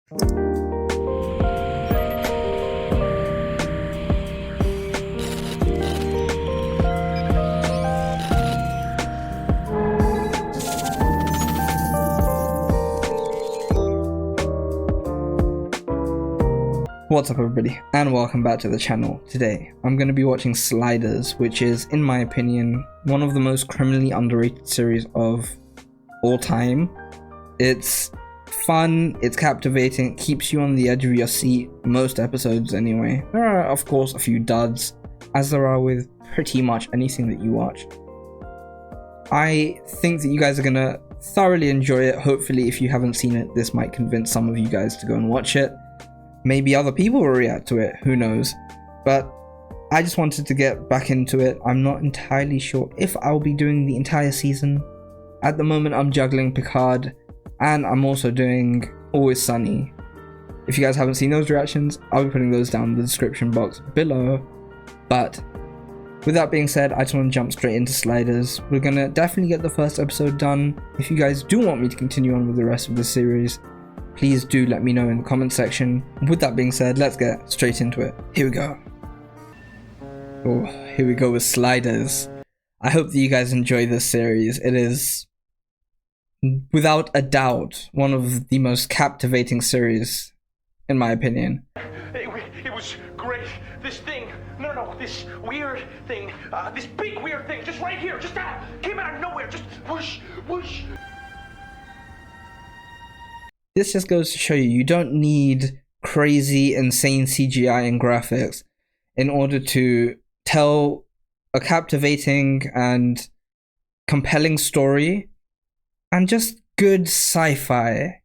What's up everybody, and welcome back to the channel. Today I'm going to be watching Sliders, which is, in my opinion, one of the most criminally underrated series of all time. It's fun, it's captivating, it keeps you on the edge of your seat, most episodes anyway. There are of course a few duds, as there are with pretty much anything that you watch. I think that you guys are going to thoroughly enjoy it. Hopefully, if you haven't seen it, this might convince some of you guys to go and watch it. Maybe other people will react to it, who knows. But I just wanted to get back into it. I'm not entirely sure if I'll be doing the entire season. At the moment I'm juggling Picard, and I'm also doing Always Sunny. If you guys haven't seen those reactions, I'll be putting those down in the description box below. But with that being said, I just want to jump straight into Sliders. We're gonna definitely get the first episode done. If you guys do want me to continue on with the rest of the series, please do let me know in the comment section. With that being said, let's get straight into it. Here we go. Oh, here we go with Sliders. I hope that you guys enjoy this series. It is, without a doubt, one of the most captivating series, in my opinion. It was great. This thing, this weird thing, this big weird thing, just right here, just came out of nowhere, just whoosh, whoosh. This just goes to show you, you don't need crazy, insane CGI and graphics in order to tell a captivating and compelling story and just good sci-fi.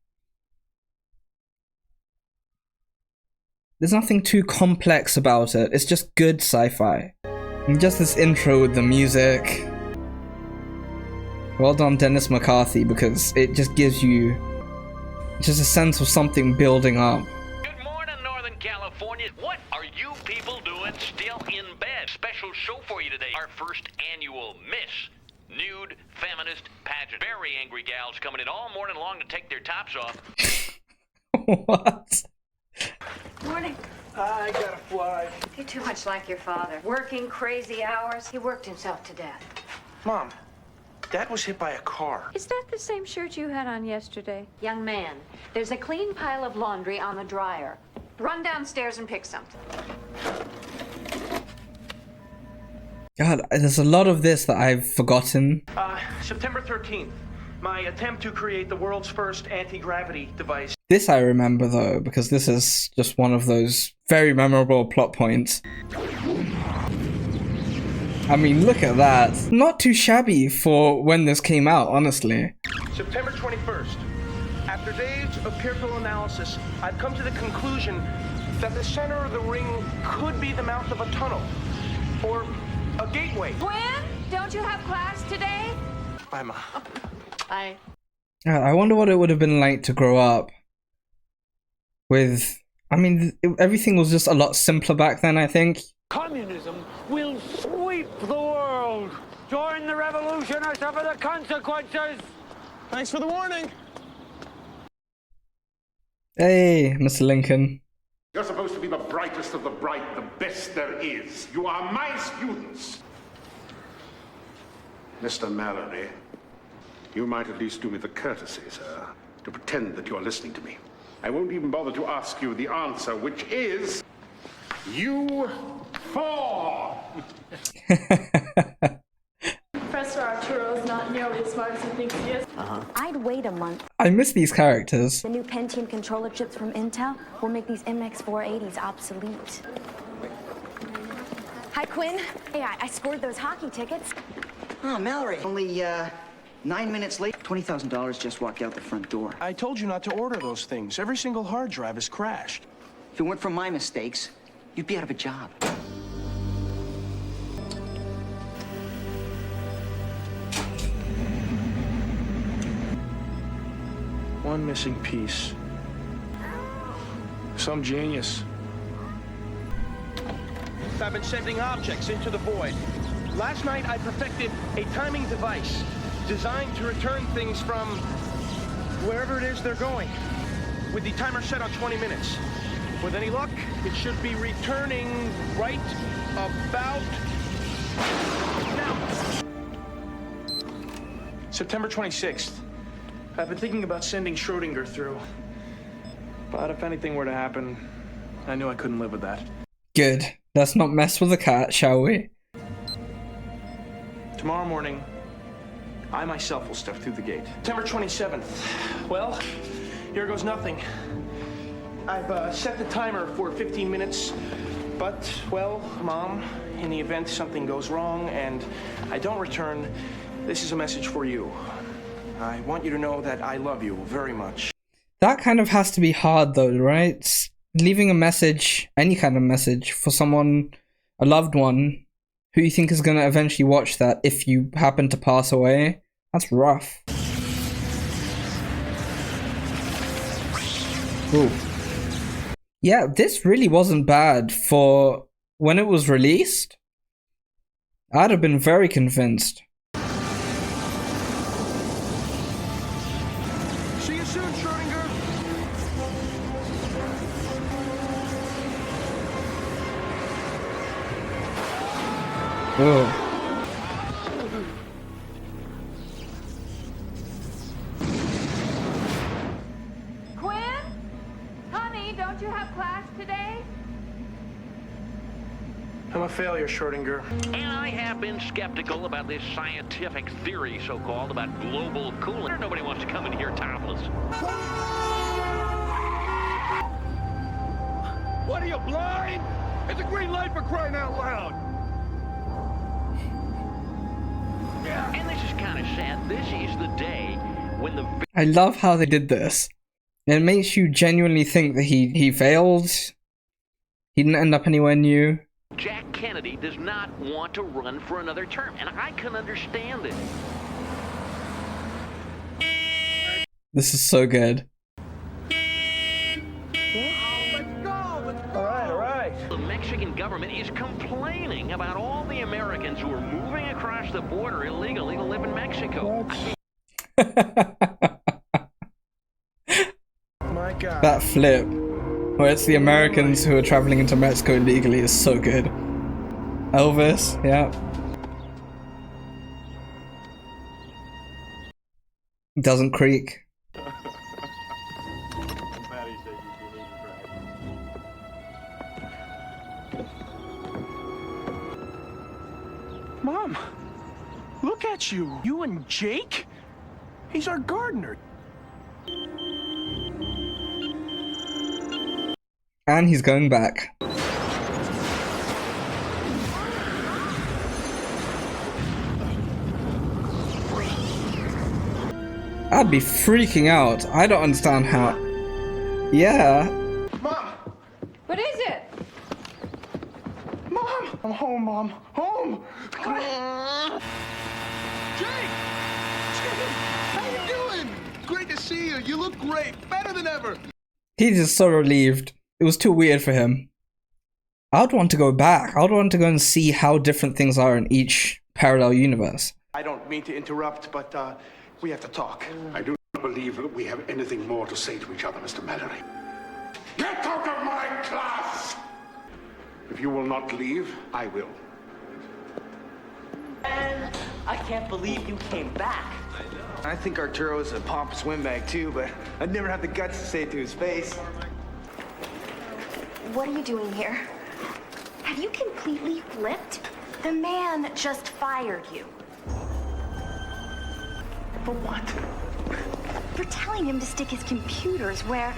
There's nothing too complex about it, it's just good sci-fi. And just this intro with the music. Well done, Dennis McCarthy, because it just gives you just a sense of something building up. Good morning, Northern California. What are you people doing still in bed? Special show for you today. Our first annual Miss Nude Feminist Pageant. Very angry gals coming in all morning long to take their tops off. What? Morning. I gotta fly. You're too much like your father. Working crazy hours. He worked himself to death. Mom, Dad was hit by a car. Is that the same shirt you had on yesterday? Young man, there's a clean pile of laundry on the dryer. Run downstairs and pick something. God, there's a lot of this that I've forgotten. September 13th, my attempt to create the world's first anti-gravity device. This I remember though, because this is just one of those very memorable plot points. I mean, look at that. Not too shabby for when this came out, honestly. September 21st. After days of careful analysis, I've come to the conclusion that the center of the ring could be the mouth of a tunnel. Or a gateway. Quinn, don't you have class today? Bye, Ma. Bye. I wonder what it would have been like to grow up with... I mean, everything was just a lot simpler back then, I think. Communism will sweep the world. Join the revolution or suffer the consequences. Thanks for the warning. Hey, Mr. Lincoln. You're supposed to be the brightest of the bright, the best there is. You are my students. Mr. Mallory, you might at least do me the courtesy, sir, to pretend that you're listening to me. I won't even bother to ask you the answer, which is... You 4! Professor Arturo's not nearly as smart as he thinks he is. I'd wait a month. I miss these characters. The new Pentium controller chips from Intel will make these MX 480s obsolete. Hi, Quinn. Hey, I scored those hockey tickets. Oh, Mallory. Only 9 minutes late. $20,000 just walked out the front door. I told you not to order those things. Every single hard drive has crashed. If it weren't for my mistakes, you'd be out of a job. One missing piece. Some genius. I've been sending objects into the void. Last night, I perfected a timing device designed to return things from wherever it is they're going. with the timer set on 20 minutes. With any luck, it should be returning right about now. September 26th. I've been thinking about sending Schrodinger through. But if anything were to happen, I knew I couldn't live with that. Good. Let's not mess with the cat, shall we? Tomorrow morning, I myself will step through the gate. September 27th. Well, here goes nothing. I've set the timer for 15 minutes, but, well, Mom, in the event something goes wrong and I don't return, this is a message for you. I want you to know that I love you very much. That kind of has to be hard though, right? Leaving a message, any kind of message, for someone, a loved one, who you think is going to eventually watch that if you happen to pass away. That's rough. Ooh. Yeah, this really wasn't bad for when it was released. I'd have been very convinced. See you soon, Schrodinger. Oh. Quinn? Honey, don't you have class today? I'm a failure, Schrodinger. And I have been skeptical about this scientific theory, so-called, about global cooling. Nobody wants to come in here topless. What are you, blind? It's a green light for crying out loud. And this is kind of sad. This is the day when the... I love how they did this. It makes you genuinely think that he failed. He didn't end up anywhere new. Jack Kennedy does not want to run for another term, and I can understand it. This is so good. All right. The Mexican government is complaining about all the Americans who are moving across the border illegally to live in Mexico. My God. That flip, where it's the Americans who are traveling into Mexico illegally, is so good. Elvis, yeah. Doesn't creak. Mom, look at you. You and Jake? He's our gardener. And he's going back. I'd be freaking out. I don't understand how. Yeah. Mom! What is it? Mom! I'm home, Mom. Home! Jake! How you doing? Great to see you. You look great. Better than ever. He's just so relieved. It was too weird for him. I'd want to go back. I'd want to go and see how different things are in each parallel universe. I don't mean to interrupt, but we have to talk. I do not believe that we have anything more to say to each other, Mr. Mallory. Get out of my class! If you will not leave, I will. I can't believe you came back. I think Arturo's a pompous windbag too, but I'd never have the guts to say it to his face. What are you doing here? Have you completely flipped? The man just fired you. For what? For telling him to stick his computers where...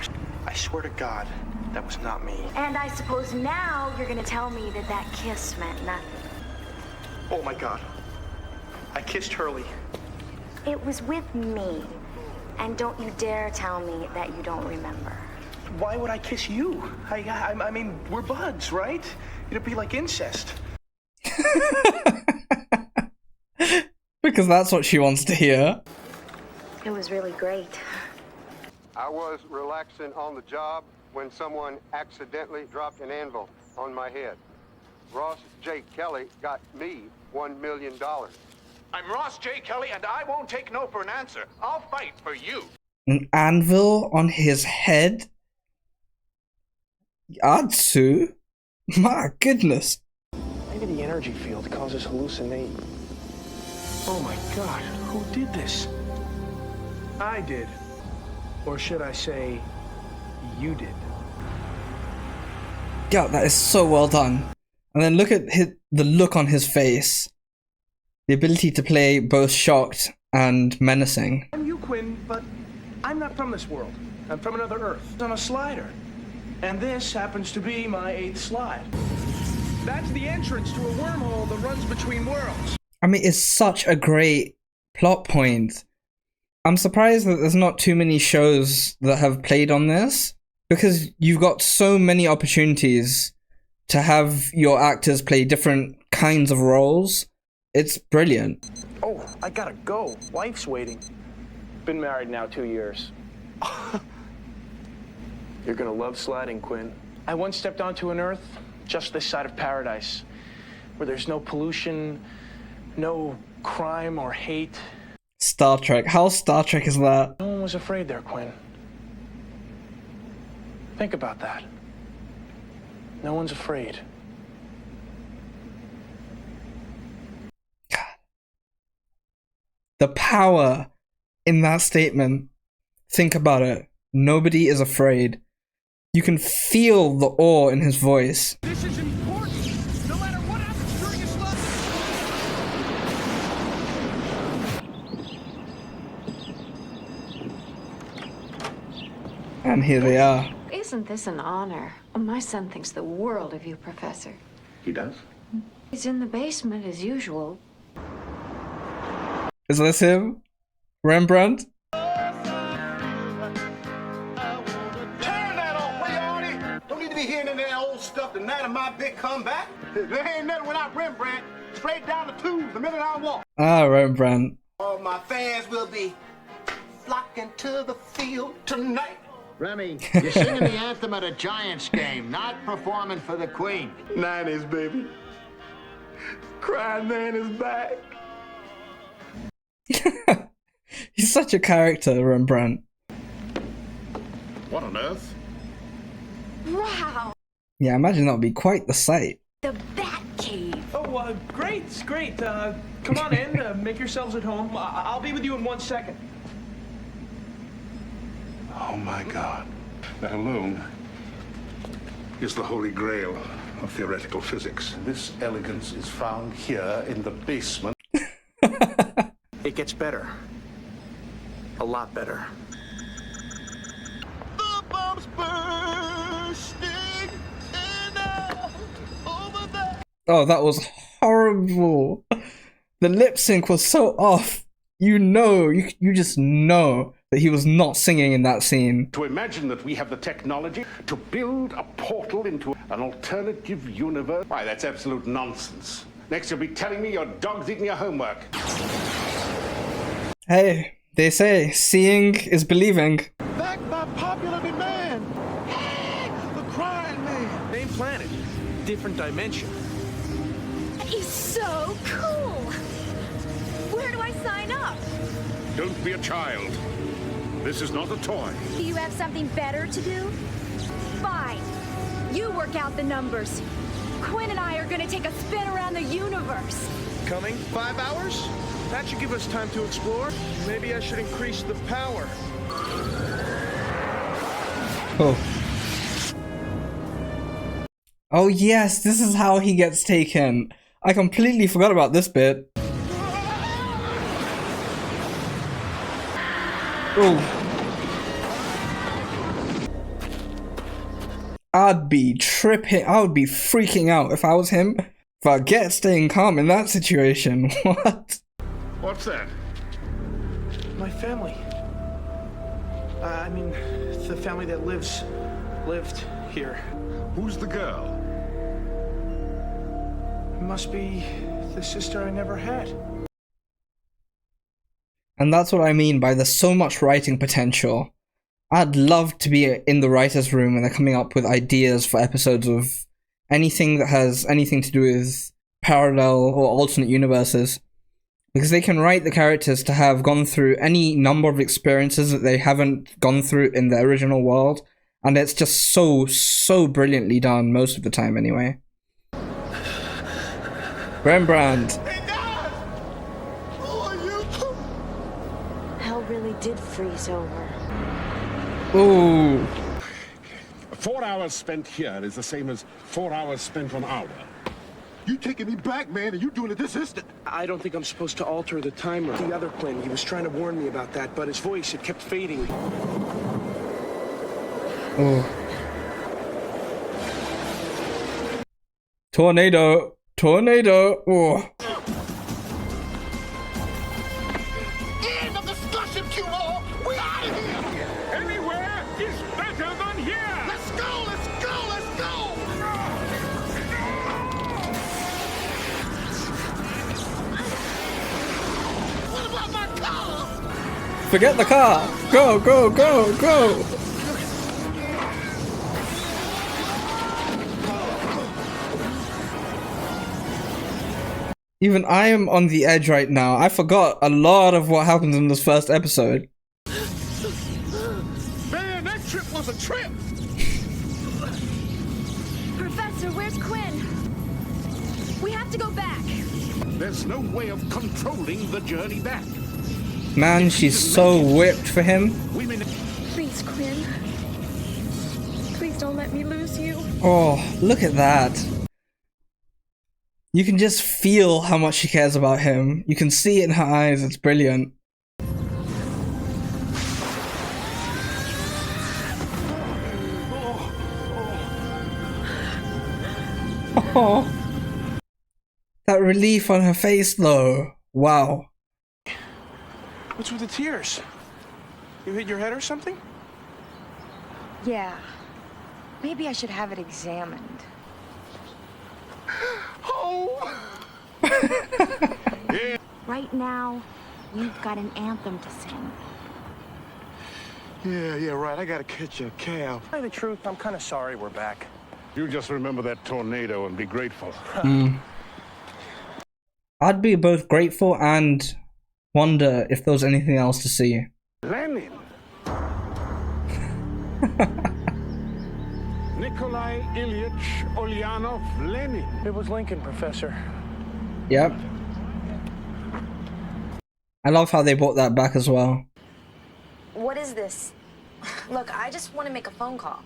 I swear to God, that was not me. And I suppose now you're gonna tell me that that kiss meant nothing. Oh my God. I kissed Hurley. It was with me. And don't you dare tell me that you don't remember. Why would I kiss you? I mean, we're buds, right? It'd be like incest. Because that's what she wants to hear. It was really great. I was relaxing on the job when someone accidentally dropped an anvil on my head. Ross J. Kelly got me $1 million. I'm Ross J. Kelly, and I won't take no for an answer. I'll fight for you. An anvil on his head? Atsu? My goodness. Maybe the energy field causes hallucinate. Oh my god, who did this? I did. Or should I say, you did. God, that is so well done. And then look at the look on his face. The ability to play both shocked and menacing. I'm you, Quinn, but I'm not from this world. I'm from another Earth. I'm a slider. And this happens to be my 8th slide. That's the entrance to a wormhole that runs between worlds. I mean, it's such a great plot point. I'm surprised that there's not too many shows that have played on this, because you've got so many opportunities to have your actors play different kinds of roles. It's brilliant. Oh, I gotta go. Wife's waiting. Been married now 2 years. You're gonna love sliding, Quinn. I once stepped onto an Earth just this side of paradise, where there's no pollution, no crime or hate. Star Trek. How Star Trek is that? No one was afraid there, Quinn. Think about that. No one's afraid. The power in that statement. Think about it. Nobody is afraid. You can feel the awe in his voice. This is important. No matter what happens during his life. And here they are. Isn't this an honor? My son thinks the world of you, Professor. He does? He's in the basement as usual. Is this him? Rembrandt? Turn that off, Leone! Don't need to be hearing any of that old stuff the night of my big comeback. There ain't nothing without Rembrandt. Straight down the tubes the minute I walk. Ah, Rembrandt. All my fans will be flocking to the field tonight. Remy, you're singing the anthem at a Giants game, not performing for the Queen. 90s, baby. Crying man is back. He's such a character, Rembrandt. What on earth? Wow. Yeah, imagine that would be quite the sight. The Bat Cave. Oh, great, great. Come on in, make yourselves at home. I'll be with you in 1 second. Oh my God. That alone is the holy grail of theoretical physics. This elegance is found here in the basement. It gets better. A lot better. The bomb's bursting in out over there. Oh, that was horrible. The lip sync was so off. You know, you just know that he was not singing in that scene. To imagine that we have the technology to build a portal into an alternative universe, why, that's absolute nonsense. Next, you'll be telling me your dog's eating your homework. Hey, they say seeing is believing. Backed by popular demand. The crying man. Same planet, different dimension. He's so cool. Where do I sign up? Don't be a child. This is not a toy. Do you have something better to do? Fine. You work out the numbers. Quinn and I are gonna take a spin around the universe. Coming? 5 hours? That should give us time to explore. Maybe I should increase the power. Oh. Oh yes, this is how he gets taken. I completely forgot about this bit. Oh. I'd be tripping. I would be freaking out if I was him. Forget staying calm in that situation. What? What's that? My family. I mean, the family that lived here. Who's the girl? Must be the sister I never had. And that's what I mean by there's so much writing potential. I'd love to be in the writer's room when they're coming up with ideas for episodes of anything that has anything to do with parallel or alternate universes. Because they can write the characters to have gone through any number of experiences that they haven't gone through in the original world, And it's just so brilliantly done most of the time anyway. Rembrandt. Hell really did freeze over. Ooh. 4 hours spent here is the same as 4 hours spent on Alba. You taking me back, man, and you doing it this instant. I don't think I'm supposed to alter the timer. The other Quinn, he was trying to warn me about that, but his voice, it kept fading. Oh. Tornado. Tornado. Oh. End of discussion, Q-Ball. We out of here. Anywhere is better than here. Let's go, let's go, let's go. What about my car? Forget the car. Go, go, go, go. Even I am on the edge right now. I forgot a lot of what happened in this first episode. Man, that trip was a trip. Professor, where's Quinn? We have to go back. There's no way of controlling the journey back. Man, she's so whipped for him. Please, Quinn. Please don't let me lose you. Oh, look at that. You can just feel how much she cares about him. You can see it in her eyes. It's brilliant. Oh, that relief on her face though. Wow. What's with the tears? You hit your head or something? Yeah. Maybe I should have it examined. Oh! Yeah. Right now, you've got an anthem to sing. Yeah, right. I gotta catch a cab. To tell you the truth, I'm kind of sorry we're back. You just remember that tornado and be grateful. I'd be both grateful and wonder if there was anything else to see. Lenin. Nikolai Ilyich Ulyanov Lenin. It was Lincoln, Professor. Yep. I love how they brought that back as well. What is this? Look, I just want to make a phone call.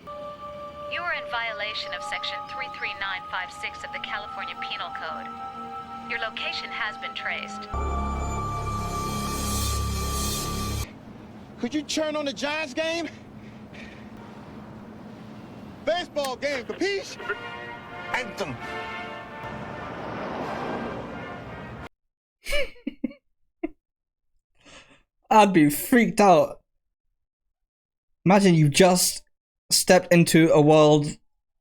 You are in violation of Section 33956 of the California Penal Code. Your location has been traced. Could you turn on the Giants game? Baseball game, capiche? Anthem. I'd be freaked out. Imagine you just stepped into a world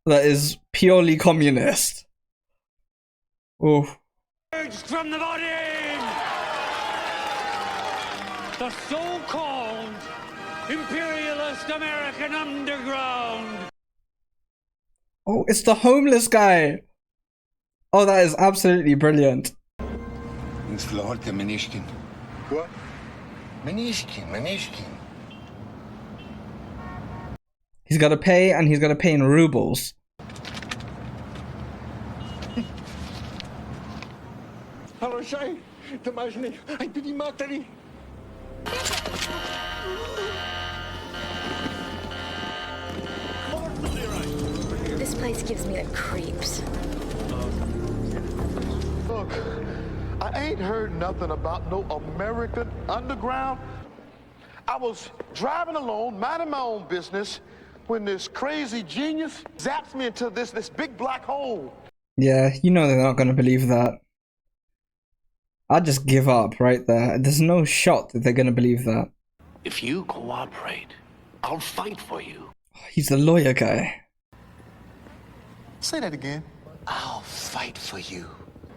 that is purely communist. Oh. From the body! The so-called imperialist American underground! Oh, it's the homeless guy! Oh, that is absolutely brilliant. What? Manishkin. He's got to pay, and he's got to pay in rubles. Hello, Shay. Domajny. I did materi. This place gives me the creeps. Look, I ain't heard nothing about no American underground. I was driving alone, minding my own business, when this crazy genius zaps me into this big black hole. Yeah, you know they're not going to believe that. I'd just give up right there. There's no shot that they're going to believe that. If you cooperate, I'll fight for you. He's the lawyer guy. Say that again. I'll fight for you.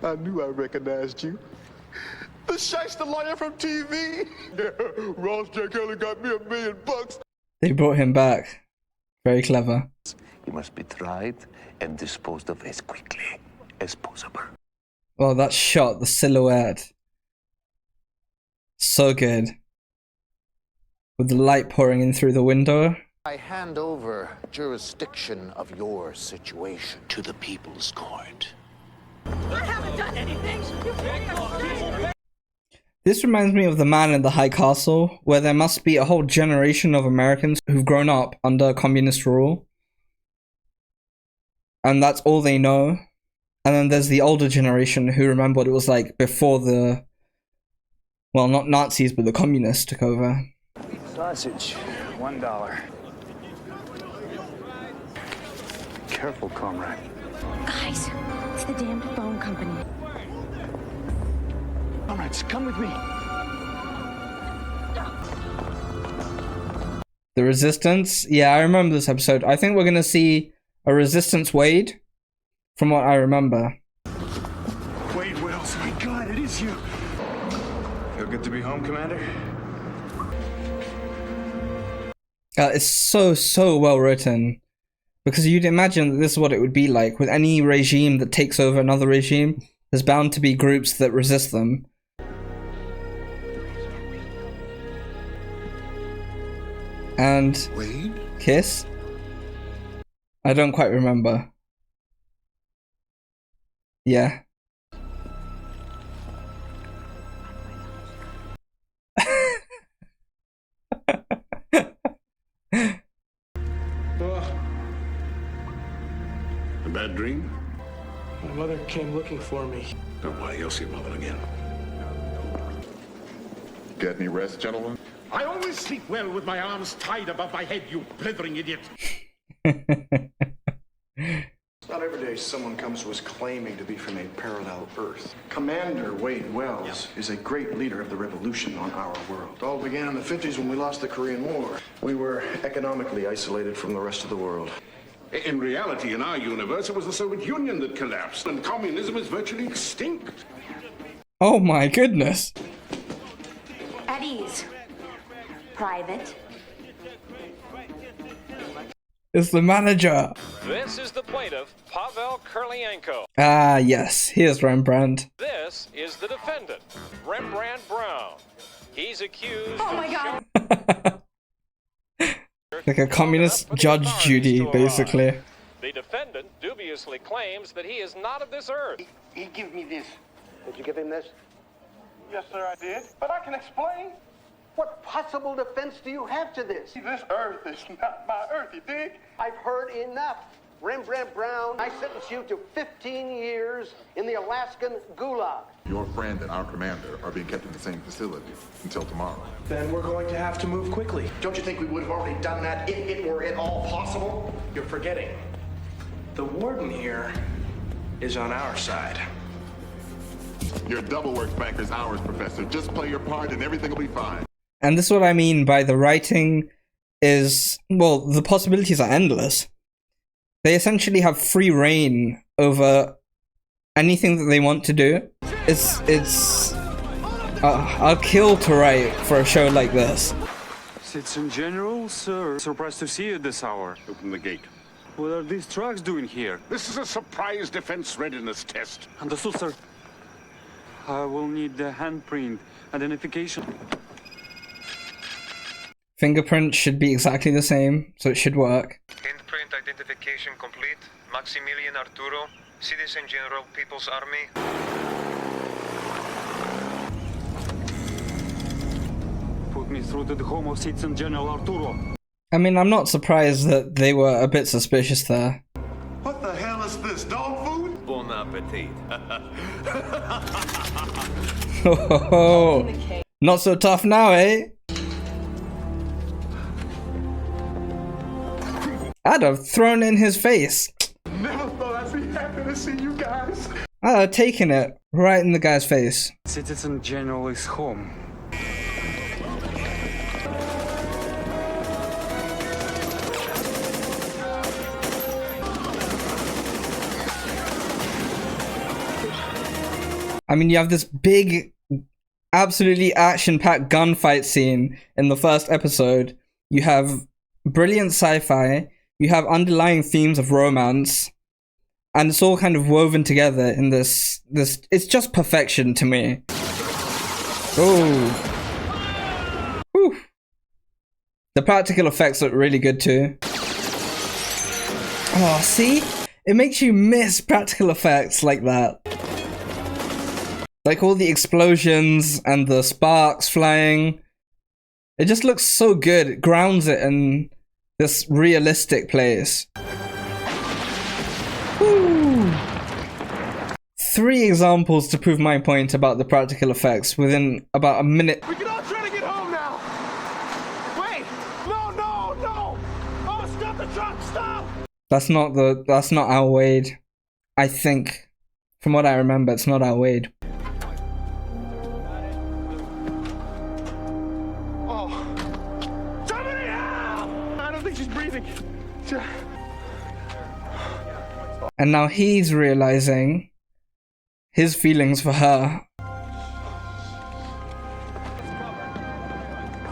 I knew I recognized you. The shyster lawyer from TV. Ross J. Kelly got me $1 million. They brought him back. Very clever. He must be tried and disposed of as quickly as possible. Oh, that shot, the silhouette. So good. With the light pouring in through the window. I hand over jurisdiction of your situation to the People's Court. I haven't done anything. This reminds me of The Man in the High Castle, where there must be a whole generation of Americans who've grown up under communist rule. And that's all they know. And then there's the older generation who remember what it was like before the... well, not Nazis, but the communists took over. Sausage, $1. Careful, comrade. Guys, it's the damned phone company. Comrades, come with me. The Resistance? Yeah, I remember this episode. I think we're gonna see a Resistance Wade, from what I remember. Wade Wells, my God, it is you. Feel good to be home, Commander? It's so well written. Because you'd imagine that this is what it would be like. With any regime that takes over another regime, there's bound to be groups that resist them. And... Wade? Kiss? I don't quite remember. Yeah. A bad dream? My mother came looking for me. Don't worry, you'll see Mother again. Get any rest, gentlemen? I always sleep well with my arms tied above my head, you blithering idiot. It's not every day someone comes to us claiming to be from a parallel Earth. Commander Wade Wells is a great leader of the revolution on our world. It all began in the 50s when we lost the Korean War. We were economically isolated from the rest of the world. In reality, in our universe, it was the Soviet Union that collapsed, and communism is virtually extinct. Oh my goodness. At ease. Private. It's the manager. This is the plaintiff, Pavel Kurlienko. Ah, yes. Here's Rembrandt. This is the defendant, Rembrandt Brown. He's accused Oh my God. Like a communist Judge Judy, basically. The defendant dubiously claims that he is not of this earth. He gave me this. Did you give him this? Yes, sir, I did. But I can explain. What possible defense do you have to this? This Earth is not my Earth, you dig? I've heard enough. Rembrandt Brown, I sentence you to 15 years in the Alaskan Gulag. Your friend and our commander are being kept in the same facility until tomorrow. Then we're going to have to move quickly. Don't you think we would have already done that if it were at all possible? You're forgetting. The warden here is on our side. Your double work banker's ours, Professor. Just play your part and everything will be fine. And this is what I mean by the writing is, well, the possibilities are endless. They essentially have free reign over anything that they want to do. I'll kill to write for a show like this. Citizen General, sir. Surprised to see you this hour. Open the gate. What are these trucks doing here? This is a surprise defense readiness test. Understood, sir. I will need the handprint identification. Fingerprint should be exactly the same, so it should work. Handprint identification complete. Maximilian Arturo, Citizen General, People's Army. Put me through to the home of Citizen General Arturo. I mean, I'm not surprised that they were a bit suspicious there. What the hell is this, dog food? Bon appetit. Oh, not so tough now, eh? I'd have thrown in his face. Never thought I'd be happy to see you guys. I'd have taken it right in the guy's face. Citizen General is home. I mean, you have this big, absolutely action-packed gunfight scene in the first episode. You have brilliant sci-fi. You have underlying themes of romance. And it's all kind of woven together in this... It's just perfection to me. Oh. Whew. The practical effects look really good too. Oh, see? It makes you miss practical effects like that. Like all the explosions and the sparks flying. It just looks so good. It grounds it in this realistic place. Woo. 3 examples to prove my point about the practical effects within about a minute. We can all try to get home now. Wait! No, no, no! Oh, stop the truck! Stop! That's not our Wade. I think, from what I remember, it's not our Wade. Oh, somebody help! I don't think she's breathing. And now he's realizing his feelings for her.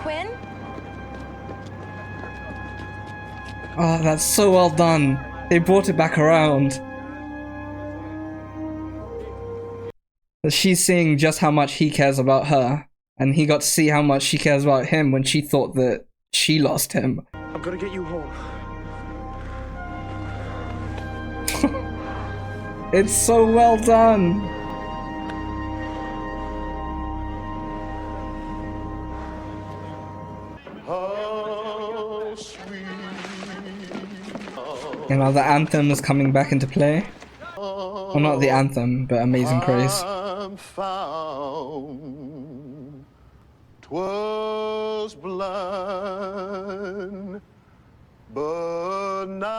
Quinn? Oh, that's so well done. They brought it back around. That she's seeing just how much he cares about her, and he got to see how much she cares about him when she thought that she lost him. I'm gonna get you home. It's so well done. Oh, sweet. And now the anthem is coming back into play. Well, not the anthem, but Amazing Grace. I'm found. 'Twas blind, but now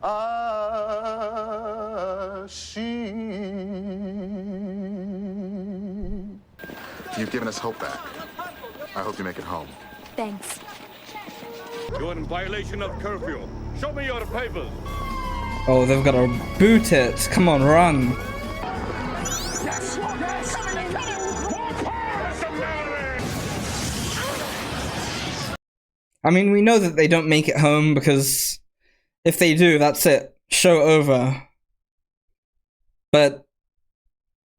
I see. You've given us hope back. I hope you make it home. Thanks. You're in violation of curfew. Show me your papers. Oh, they've got to boot it. Come on, run. Yes, yes. I mean, we know that they don't make it home because if they do, that's it. Show over. But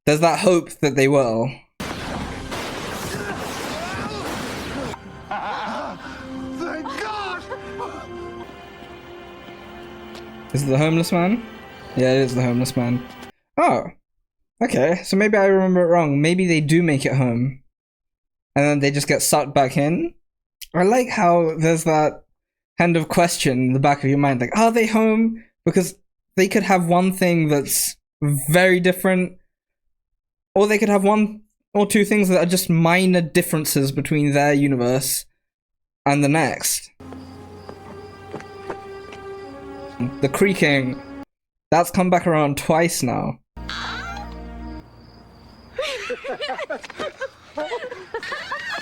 there's that hope that they will. Thank God! Is it the homeless man? Yeah, it is the homeless man. Oh. Okay, so maybe I remember it wrong. Maybe they do make it home. And then they just get sucked back in. I like how there's that kind of question in the back of your mind, like, are they home? Because they could have one thing that's very different, or they could have 1 or 2 things that are just minor differences between their universe and the next. The creaking, that's come back around twice now.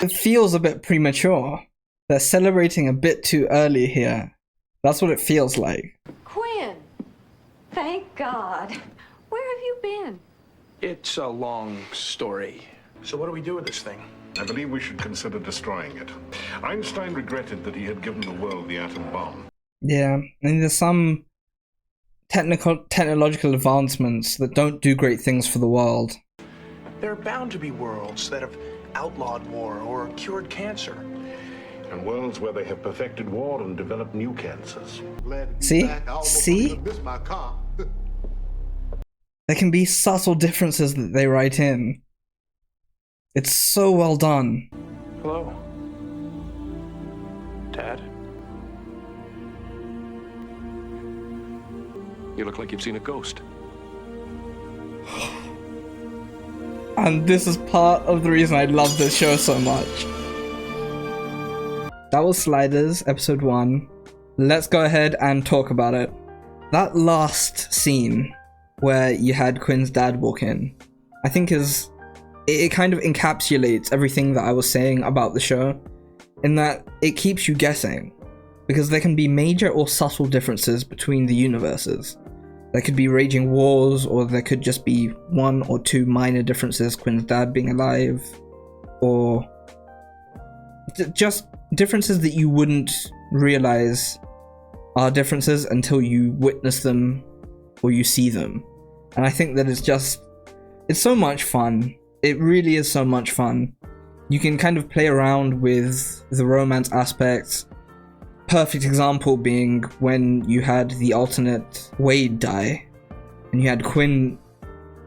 It feels a bit premature. They're celebrating a bit too early here. That's what it feels like. Quinn! Thank God. Where have you been? It's a long story. So what do we do with this thing? I believe we should consider destroying it. Einstein regretted that he had given the world the atom bomb. Yeah, and there's some technological advancements that don't do great things for the world. There are bound to be worlds that have outlawed war or cured cancer. And worlds where they have perfected war and developed new cancers. See? See? There can be subtle differences that they write in. It's so well done. Hello? Dad? You look like you've seen a ghost. And this is part of the reason I love this show so much. That was Sliders, episode 1. Let's go ahead and talk about it. That last scene where you had Quinn's dad walk in, I think it kind of encapsulates everything that I was saying about the show, in that it keeps you guessing, because there can be major or subtle differences between the universes. There could be raging wars, or there could just be 1 or 2 minor differences, Quinn's dad being alive, or just differences that you wouldn't realize are differences until you witness them or you see them. And I think that it's so much fun. It really is so much fun. You can kind of play around with the romance aspects. Perfect example being when you had the alternate Wade die, and you had Quinn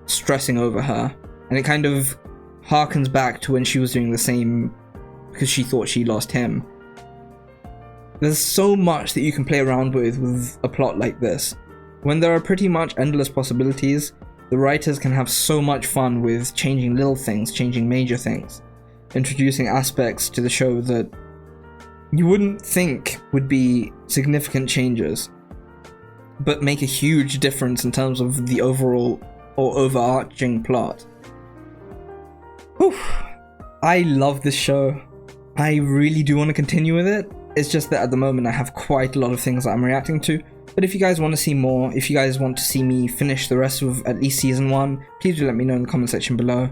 stressing over her, and it kind of harkens back to when she was doing the same because she thought she lost him. There's so much that you can play around with a plot like this. When there are pretty much endless possibilities, the writers can have so much fun with changing little things, changing major things, introducing aspects to the show that you wouldn't think would be significant changes, but make a huge difference in terms of the overall or overarching plot. Whew. I love this show. I really do want to continue with it. It's just that at the moment I have quite a lot of things that I'm reacting to. But if you guys want to see more, if you guys want to see me finish the rest of at least season 1, please do let me know in the comment section below.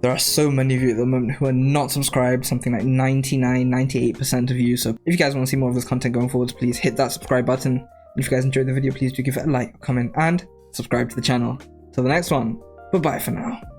There are so many of you at the moment who are not subscribed, something like 98% of you. So if you guys want to see more of this content going forwards, please hit that subscribe button. And if you guys enjoyed the video, please do give it a like, comment, and subscribe to the channel. Till the next one, bye-bye for now.